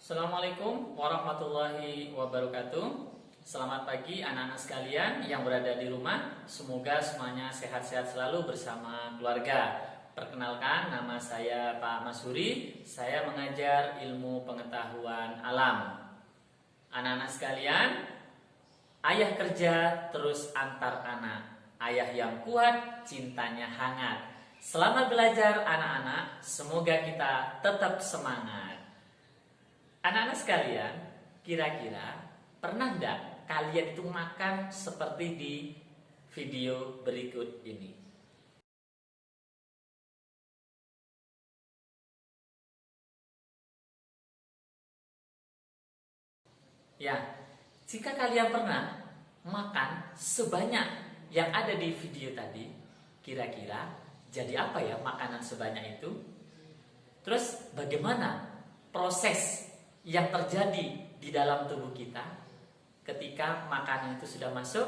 Assalamualaikum warahmatullahi wabarakatuh. Selamat pagi anak-anak sekalian yang berada di rumah. Semoga semuanya sehat-sehat selalu bersama keluarga. Perkenalkan, nama saya Pak Masuri. Saya mengajar ilmu pengetahuan alam. Anak-anak sekalian, ayah kerja terus antar anak. Ayah yang kuat, cintanya hangat. Selamat belajar anak-anak. Semoga kita tetap semangat. Anak-anak sekalian, kira-kira pernah enggak kalian itu makan seperti di video berikut ini? Ya, jika kalian pernah makan sebanyak yang ada di video tadi, kira-kira jadi apa ya makanan sebanyak itu? Terus bagaimana proses yang terjadi di dalam tubuh kita ketika makanan itu sudah masuk?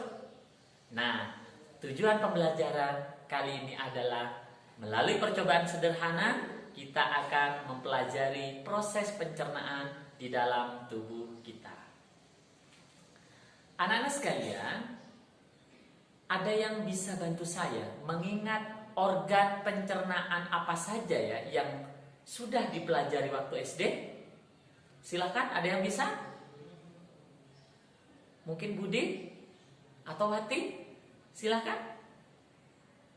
Nah, tujuan pembelajaran kali ini adalah melalui percobaan sederhana kita akan mempelajari proses pencernaan di dalam tubuh kita. Anak-anak sekalian, ada yang bisa bantu saya mengingat organ pencernaan apa saja ya yang sudah dipelajari waktu SD? Silakan, ada yang bisa? Mungkin Budi atau Wati? Silakan.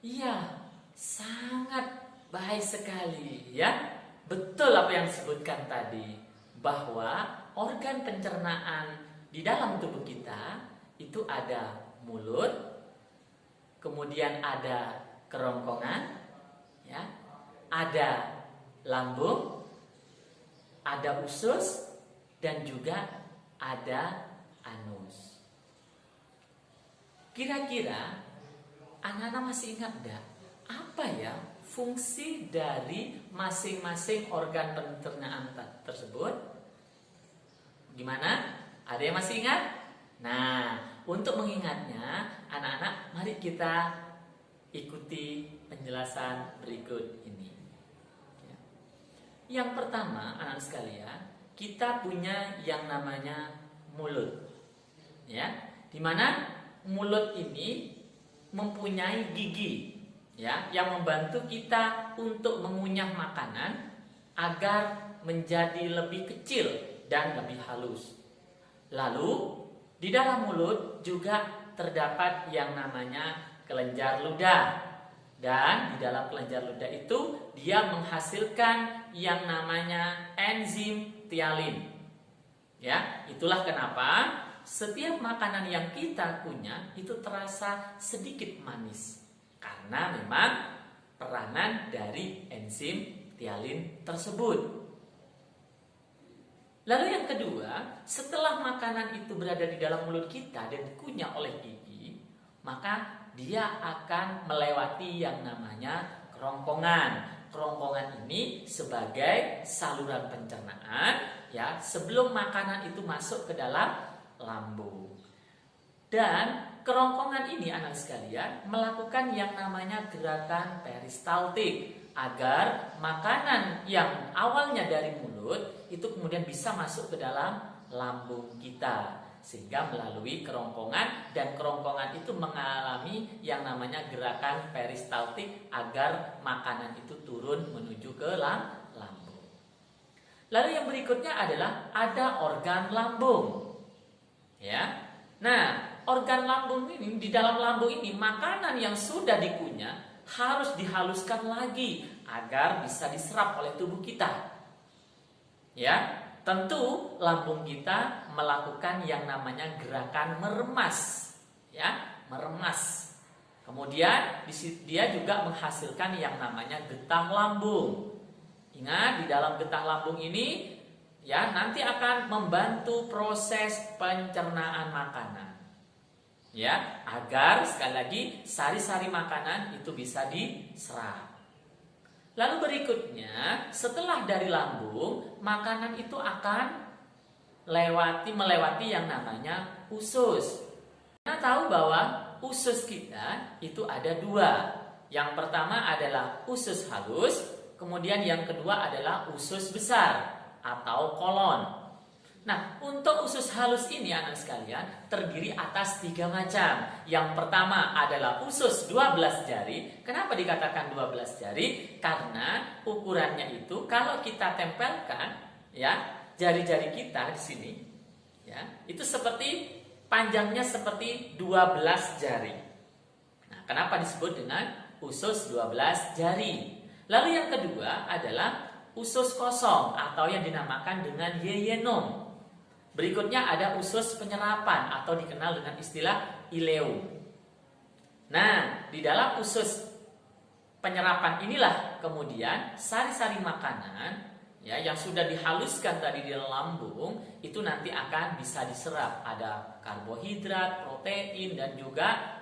Iya, sangat baik sekali ya. Betul apa yang disebutkan tadi, bahwa organ pencernaan di dalam tubuh kita itu ada mulut, kemudian ada kerongkongan, ya, ada lambung, ada usus, dan juga ada anus. Kira-kira anak-anak masih ingat enggak apa ya fungsi dari masing-masing organ pencernaan tersebut? Gimana? Ada yang masih ingat? Nah, untuk mengingatnya, anak-anak mari kita ikuti penjelasan berikut ini. Yang pertama, anak sekalian, kita punya yang namanya mulut. Ya, di mana mulut ini mempunyai gigi, ya, yang membantu kita untuk mengunyah makanan agar menjadi lebih kecil dan lebih halus. Lalu, di dalam mulut juga terdapat yang namanya kelenjar ludah. Dan di dalam kelenjar ludah itu dia menghasilkan yang namanya enzim tialin. Ya, itulah kenapa setiap makanan yang kita punya itu terasa sedikit manis, karena memang peranan dari enzim tialin tersebut. Lalu yang kedua, setelah makanan itu berada di dalam mulut kita dan dikunyah oleh gigi, maka dia akan melewati yang namanya kerongkongan. Kerongkongan ini sebagai saluran pencernaan, ya, sebelum makanan itu masuk ke dalam lambung. Dan kerongkongan ini anak sekalian melakukan yang namanya gerakan peristaltik agar makanan yang awalnya dari mulut itu kemudian bisa masuk ke dalam lambung kita. Sehingga melalui kerongkongan, dan kerongkongan itu mengalami yang namanya gerakan peristaltik agar makanan itu turun menuju ke lambung. Lalu yang berikutnya adalah ada organ lambung. Ya. Nah, organ lambung ini, di dalam lambung ini makanan yang sudah dikunyah harus dihaluskan lagi agar bisa diserap oleh tubuh kita. Ya. Tentu lambung kita melakukan yang namanya gerakan meremas, ya, meremas. Kemudian dia juga menghasilkan yang namanya getah lambung. Ingat, di dalam getah lambung ini, ya, nanti akan membantu proses pencernaan makanan, ya, agar sekali lagi sari-sari makanan itu bisa diserap. Lalu berikutnya, setelah dari lambung, makanan itu akan melewati yang namanya usus. Kita tahu bahwa usus kita itu ada dua. Yang pertama adalah usus halus, kemudian yang kedua adalah usus besar atau kolon. Nah, untuk usus halus ini anak sekalian terdiri atas 3 macam. Yang pertama adalah usus 12 jari. Kenapa dikatakan 12 jari? Karena ukurannya itu kalau kita tempelkan ya, jari-jari kita di sini ya, itu seperti panjangnya seperti 12 jari. Nah, kenapa disebut dengan usus 12 jari? Lalu yang kedua adalah usus kosong atau yang dinamakan dengan yeyenom. Berikutnya ada usus penyerapan atau dikenal dengan istilah ileum. Nah, di dalam usus penyerapan inilah kemudian sari-sari makanan ya yang sudah dihaluskan tadi di dalam lambung itu nanti akan bisa diserap. Ada karbohidrat, protein dan juga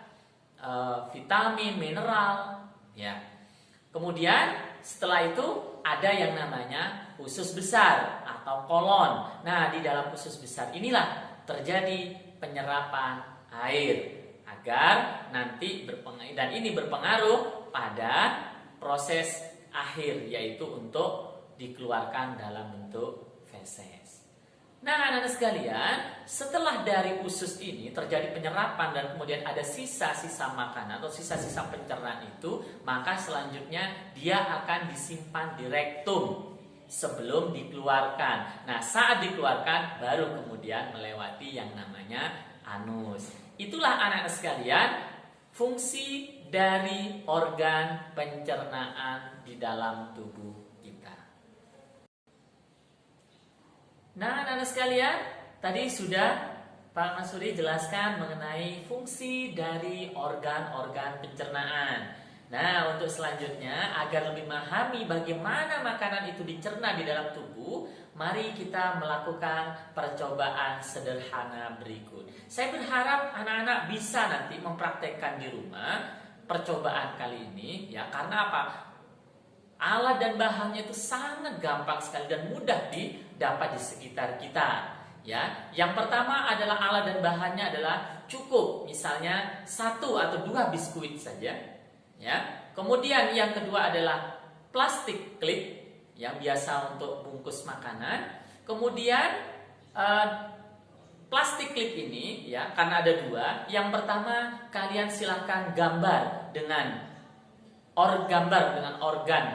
vitamin, mineral ya. Kemudian setelah itu ada yang namanya usus besar atau kolon. Nah, di dalam usus besar inilah terjadi penyerapan air agar nanti berpengaruh, dan ini berpengaruh pada proses akhir yaitu untuk dikeluarkan dalam bentuk feses. Nah, anak-anak sekalian, setelah dari usus ini terjadi penyerapan dan kemudian ada sisa-sisa makanan atau sisa-sisa pencernaan itu, maka selanjutnya dia akan disimpan di rektum sebelum dikeluarkan. Nah, saat dikeluarkan baru kemudian melewati yang namanya anus. Itulah anak-anak sekalian fungsi dari organ pencernaan di dalam tubuh kita. Nah, anak-anak sekalian, tadi sudah Pak Masuri jelaskan mengenai fungsi dari organ-organ pencernaan. Nah, untuk selanjutnya agar lebih memahami bagaimana makanan itu dicerna di dalam tubuh, mari kita melakukan percobaan sederhana berikut. Saya berharap anak-anak bisa nanti mempraktekkan di rumah percobaan kali ini ya, karena apa? Alat dan bahannya itu sangat gampang sekali dan mudah didapat di sekitar kita. Ya, yang pertama adalah alat dan bahannya adalah cukup misalnya 1 atau 2 biskuit saja. Ya, kemudian yang kedua adalah plastik klip yang biasa untuk bungkus makanan. Kemudian plastik klip ini ya, karena ada 2. Yang pertama kalian silakan gambar dengan organ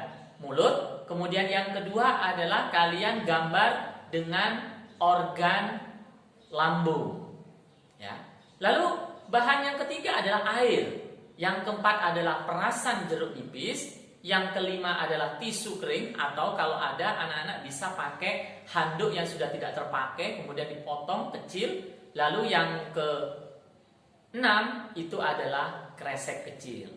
mulut. Kemudian yang kedua adalah kalian gambar dengan organ lambung. Ya. Lalu bahan yang ketiga adalah air. Yang keempat adalah perasan jeruk nipis. Yang kelima adalah tisu kering atau kalau ada anak-anak bisa pakai handuk yang sudah tidak terpakai kemudian dipotong kecil. Lalu yang ke-6 itu adalah kresek kecil.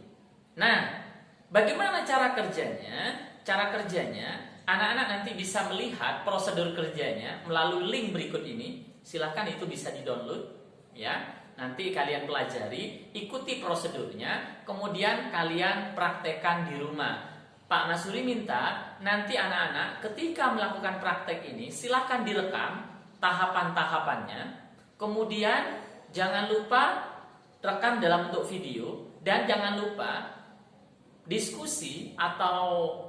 Nah, bagaimana cara kerjanya? Cara kerjanya, anak-anak nanti bisa melihat prosedur kerjanya melalui link berikut ini. Silakan itu bisa di-download ya. Nanti kalian pelajari, ikuti prosedurnya, kemudian kalian praktekkan di rumah. Pak Masuri minta nanti anak-anak ketika melakukan praktek ini silakan direkam tahapan-tahapannya. Kemudian jangan lupa rekam dalam bentuk video dan jangan lupa diskusi atau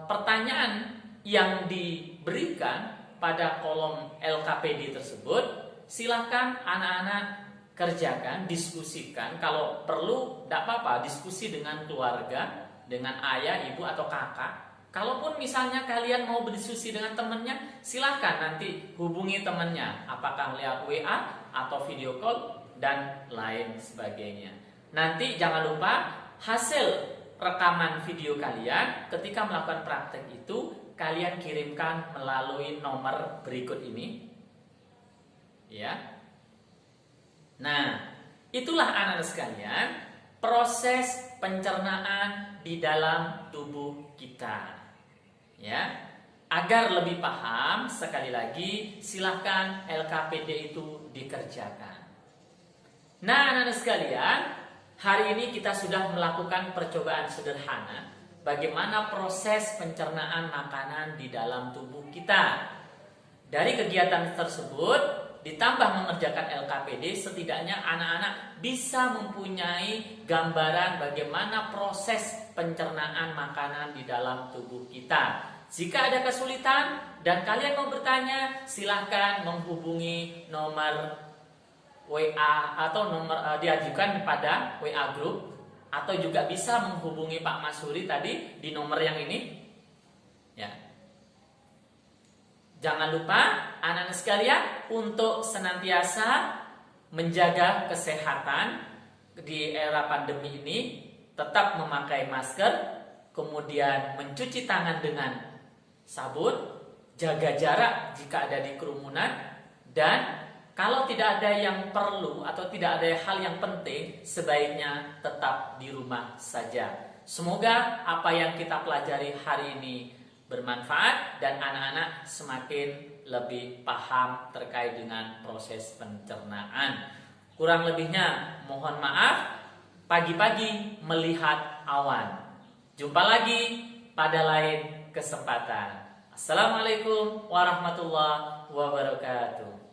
pertanyaan yang diberikan pada kolom LKPD tersebut, silakan anak-anak kerjakan, diskusikan. Kalau perlu, tidak apa-apa, diskusi dengan keluarga, dengan ayah, ibu, atau kakak. Kalaupun misalnya kalian mau berdiskusi dengan temannya, silakan nanti hubungi temannya, apakah lewat WA atau video call dan lain sebagainya. Nanti jangan lupa hasil rekaman video kalian ketika melakukan praktek itu kalian kirimkan melalui nomor berikut ini ya. Nah, itulah anak-anak sekalian proses pencernaan di dalam tubuh kita ya. Agar lebih paham, sekali lagi silahkan LKPD itu dikerjakan. Nah, anak-anak sekalian, hari ini kita sudah melakukan percobaan sederhana bagaimana proses pencernaan makanan di dalam tubuh kita. Dari kegiatan tersebut ditambah mengerjakan LKPD, setidaknya anak-anak bisa mempunyai gambaran bagaimana proses pencernaan makanan di dalam tubuh kita. Jika ada kesulitan dan kalian mau bertanya, silahkan menghubungi nomor WA atau nomor diajukan pada WA group, atau juga bisa menghubungi Pak Masuri tadi di nomor yang ini. Ya. Jangan lupa anak-anak sekalian untuk senantiasa menjaga kesehatan di era pandemi ini, tetap memakai masker, kemudian mencuci tangan dengan sabun, jaga jarak jika ada di kerumunan, dan kalau tidak ada yang perlu atau tidak ada hal yang penting, sebaiknya tetap di rumah saja. Semoga apa yang kita pelajari hari ini bermanfaat dan anak-anak semakin lebih paham terkait dengan proses pencernaan. Kurang lebihnya mohon maaf, pagi-pagi melihat awan. Jumpa lagi pada lain kesempatan. Assalamualaikum warahmatullahi wabarakatuh.